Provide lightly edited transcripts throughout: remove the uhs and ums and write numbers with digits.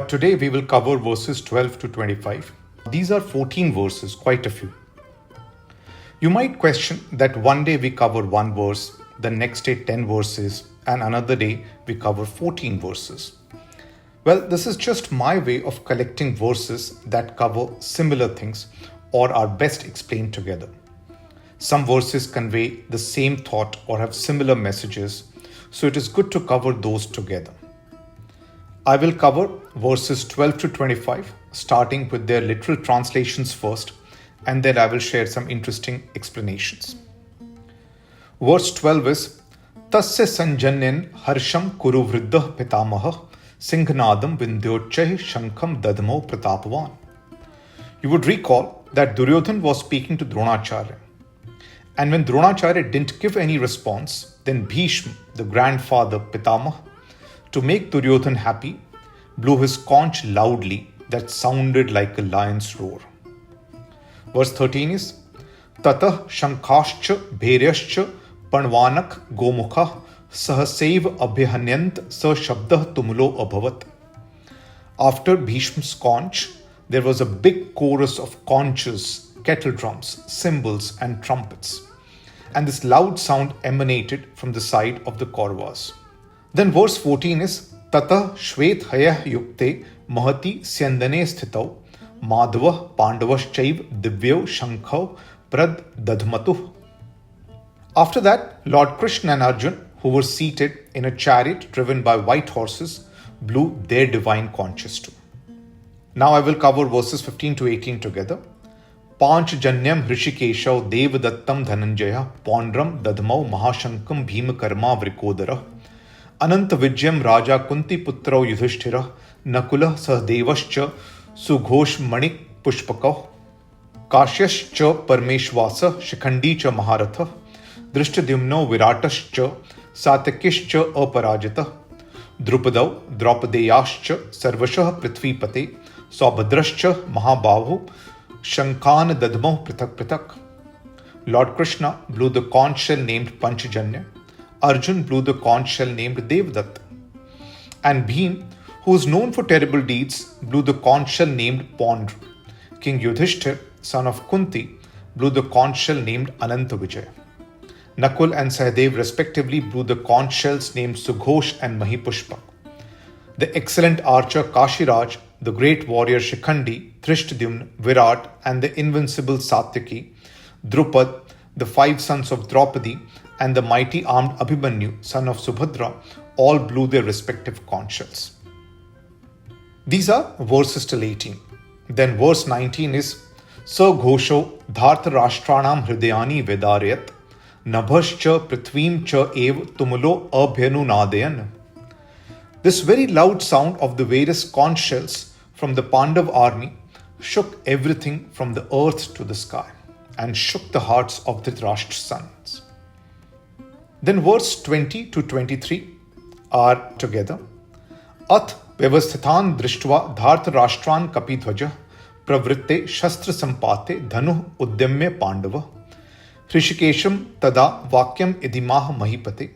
Today we will cover verses 12 to 25. These are 14 verses, quite a few. You might question that one day we cover one verse, the next day 10 verses, and another day we cover 14 verses. Well, this is just my way of collecting verses that cover similar things or are best explained together. Some verses convey the same thought or have similar messages, so it is good to cover those together. I will cover verses 12 to 25, starting with their literal translations first, and then I will share some interesting explanations. Verse 12 is Tasya sanjanyan harsham kuru vriddha pitamaha singhnadam vindyochai shankham dadmo pratapavan. You would recall that Duryodhan was speaking to Dronacharya. And when Dronacharya didn't give any response, then Bhishma, the grandfather Pitamaha, to make Duryodhan happy, blew his conch loudly that sounded like a lion's roar. Verse 13 is Tatah Shankashcha Bhairyascha Panvanak Gomukha Sahasev Abhihanyant Sa Shabdah Tumulo Abhavat. After Bhishma's conch, there was a big chorus of conches, kettle drums, cymbals, and trumpets. And this loud sound emanated from the side of the Kauravas. Then verse 14 is Tata Shvet Hayah Yukte Mahati Syandane Sthitau Madhava Pandavaschaiv Divyo Shankhav Prad Dadmatuh. After that, Lord Krishna and Arjun, who were seated in a chariot driven by white horses, blew their divine conches too. Now I will cover verses 15 to 18 together. Panch Janyam Hrishikeshav Devdattam Dhananjaya Pondram Dadmau Mahashankam Bhimakarma Vrikodara Ananta Vijyam Raja Kunti Putrau Yudhishthira Nakula Sahadevascha Sughosh Manik Pushpakav Kashyascha Parmeshwasa Shikhandi Maharatha Drishtadyumno Viratascha Satakishcha Aparajita Drupadau Draupadeyascha Sarvashah Prithvipate Saubhadrascha Mahabhavu Shankan Dadmo Prithak Prithak. Lord Krishna blew the conch shell named Panchajanya. Arjun blew the conch shell named Devdatta. And Bhim, who is known for terrible deeds, blew the conch shell named Pondra. King Yudhishthir, son of Kunti, blew the conch shell named Anantavijaya. Nakul and Sahadev respectively blew the conch shells named Sughosh and Mahipushpa. The excellent archer Kashiraj, the great warrior Shikhandi, Drishtadyumna, Virat, and the invincible Satyaki, Drupad, the 5 sons of Draupadi, and the mighty armed Abhimanyu, son of Subhadra, all blew their respective conch shells. These are verses till 18. Then verse 19 is Sa Ghosho Dharta Rashtranam Hridayani Vedarayat Nabhascha Prithvim Cha Ev Tumulo Abhyanu Nadayan. This very loud sound of the various conch shells from the Pandav army shook everything from the earth to the sky and shook the hearts of the Dhritarashtra's sons. Then verse 20 to 23 are together. Ath Vyavasthitan Drishtva Dharta Rashtran Kapidhvaja Pravritte Shastra Sampate Dhanu Udyamya Pandava Hrishikesham Tada Vakyam Idimah Mahipate.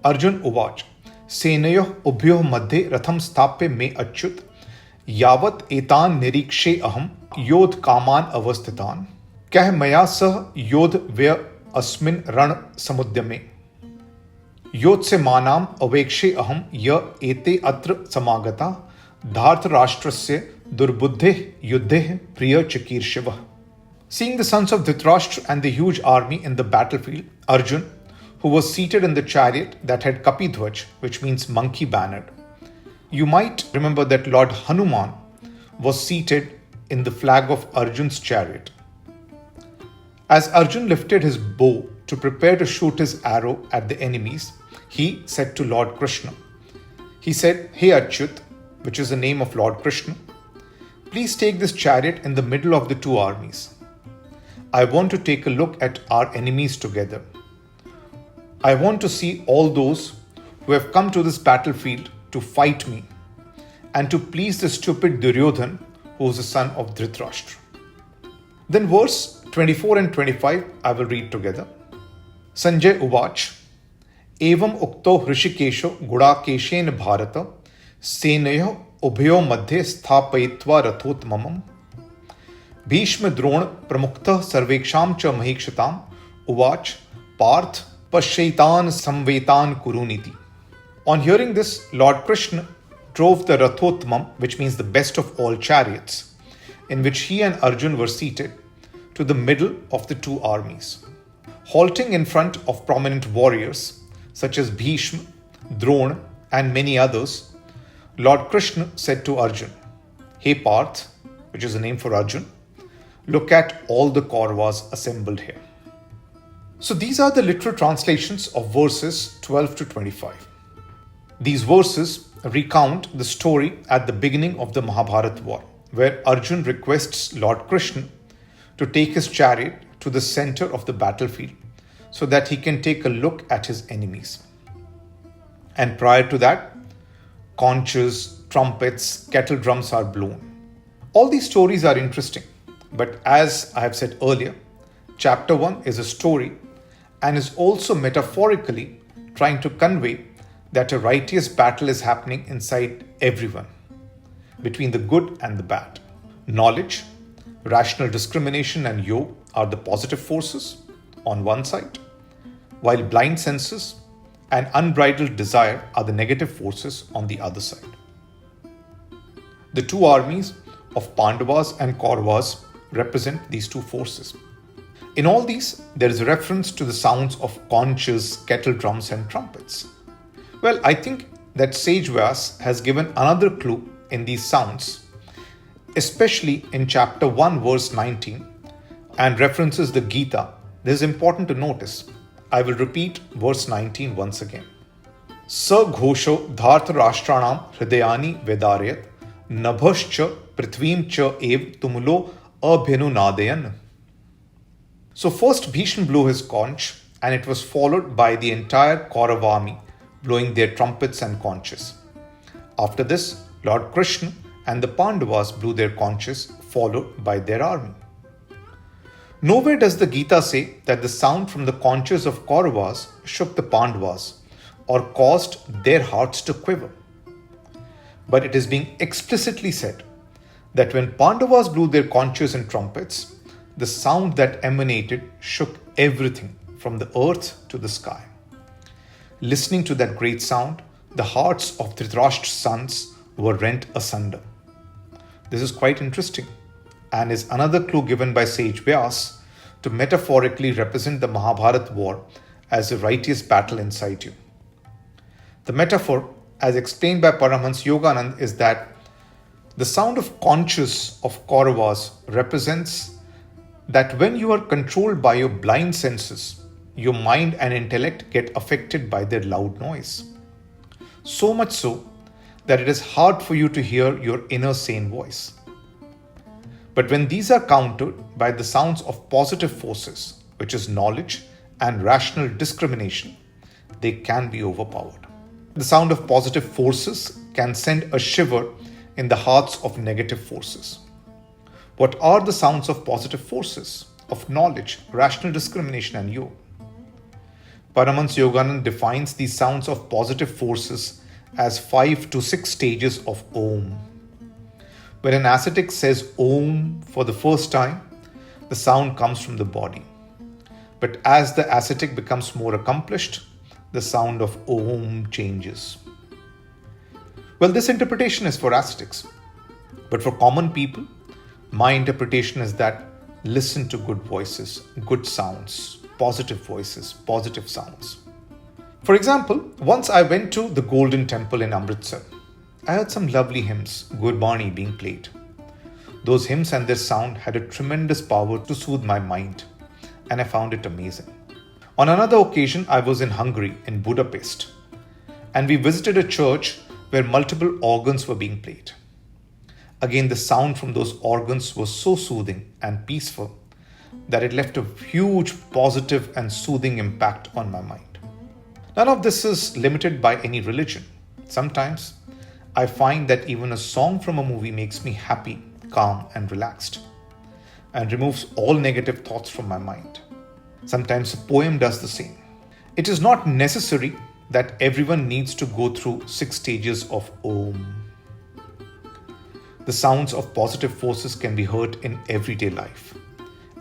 Arjun Uvach Senayoh Ubhyoh Madhe Ratham Sthape Me Achyut Yavat Etan Nirikshe Aham Yodh Kaman Avasthitan Kah Maya Sah Yodh Vya Asmin Ran Samudyame Yodh Se Manam Avekshe Aham Ya Ete Atra Samagata Dharta Rashtrasya Durbuddhe Yuddhe Priya Chakir Shiva. Seeing the sons of Dhritarashtra and the huge army in the battlefield, Arjun, who was seated in the chariot that had Kapidhvaj, which means monkey bannered. You might remember that Lord Hanuman was seated in the flag of Arjun's chariot. As Arjun lifted his bow to prepare to shoot his arrow at the enemies, he said to Lord Krishna, he said, Hey Achyut, which is the name of Lord Krishna, please take this chariot in the middle of the two armies. I want to take a look at our enemies together. I want to see all those who have come to this battlefield to fight me and to please the stupid Duryodhan, who is the son of Dhritarashtra. Then verse 24 and 25 I will read together. Sanjay Uvach Evam Ukto Hrishikesho Gudakeshen Bharata Senayo उभयो मध्ये स्थापयित्वा रथोत्तमम् भीष्म द्रोण प्रमुक्तः सर्वेक्षां च महीक्षताम् उवाच Partha पश्यैतान् संवेतान् कुरुनीति. On hearing this, Lord Krishna drove the Rathottamam, which means the best of all chariots, in which he and Arjun were seated, to the middle of the two armies. Halting in front of prominent warriors such as Bhishma, Drona, and many others, Lord Krishna said to Arjun, "Hey Parth," which is a name for Arjun, "look at all the Kauravas assembled here." So these are the literal translations of verses 12 to 25. These verses recount the story at the beginning of the Mahabharata war, where Arjun requests Lord Krishna to take his chariot to the center of the battlefield so that he can take a look at his enemies. And prior to that, conches, trumpets, kettle drums are blown. All these stories are interesting, but as I have said earlier, chapter 1 is a story and is also metaphorically trying to convey that a righteous battle is happening inside everyone, between the good and the bad. Knowledge, rational discrimination, and yoga are the positive forces on one side, while blind senses and unbridled desire are the negative forces on the other side. The two armies of Pandavas and Kauravas represent these two forces. In all these, there is a reference to the sounds of conches, kettle drums, and trumpets. Well, I think that sage Vyas has given another clue in these sounds, especially in chapter 1 verse 19, and references the Gita. This is important to notice. I will repeat verse 19 once again. Sa ghosho dharta rashtranam hridayani vedarayat nabhascha prithvim cha ev tumulo abhinu nadayan. So first Bhishma blew his conch, and it was followed by the entire Kaurava army blowing their trumpets and conches. After this, Lord Krishna and the Pandavas blew their conches, followed by their army. Nowhere does the Gita say that the sound from the conches of Kauravas shook the Pandavas or caused their hearts to quiver. But it is being explicitly said that when Pandavas blew their conches and trumpets, the sound that emanated shook everything from the earth to the sky. Listening to that great sound, the hearts of Dhritarashtra's sons were rent asunder. This is quite interesting and is another clue given by sage Vyas to metaphorically represent the Mahabharata war as a righteous battle inside you. The metaphor, as explained by Paramahansa Yogananda, is that the sound of conches of Kauravas represents that when you are controlled by your blind senses, your mind and intellect get affected by their loud noise. So much so that it is hard for you to hear your inner sane voice. But when these are countered by the sounds of positive forces, which is knowledge and rational discrimination, they can be overpowered. The sound of positive forces can send a shiver in the hearts of negative forces. What are the sounds of positive forces, of knowledge, rational discrimination, and yoga? Paramahansa Yogananda defines these sounds of positive forces as 5 to 6 stages of Om. When an ascetic says Om for the first time, the sound comes from the body. But as the ascetic becomes more accomplished, the sound of Om changes. Well, this interpretation is for ascetics. But for common people, my interpretation is that listen to good voices, good sounds, positive voices, positive sounds. For example, once I went to the Golden Temple in Amritsar. I heard some lovely hymns, Gurbani, being played. Those hymns and their sound had a tremendous power to soothe my mind, and I found it amazing. On another occasion, I was in Hungary, in Budapest, and we visited a church where multiple organs were being played. Again, the sound from those organs was so soothing and peaceful that it left a huge positive and soothing impact on my mind. None of this is limited by any religion. Sometimes I find that even a song from a movie makes me happy, calm, and relaxed, and removes all negative thoughts from my mind. Sometimes a poem does the same. It is not necessary that everyone needs to go through 6 stages of Om. The sounds of positive forces can be heard in everyday life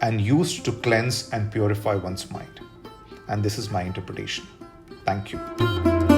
and used to cleanse and purify one's mind. And this is my interpretation. Thank you.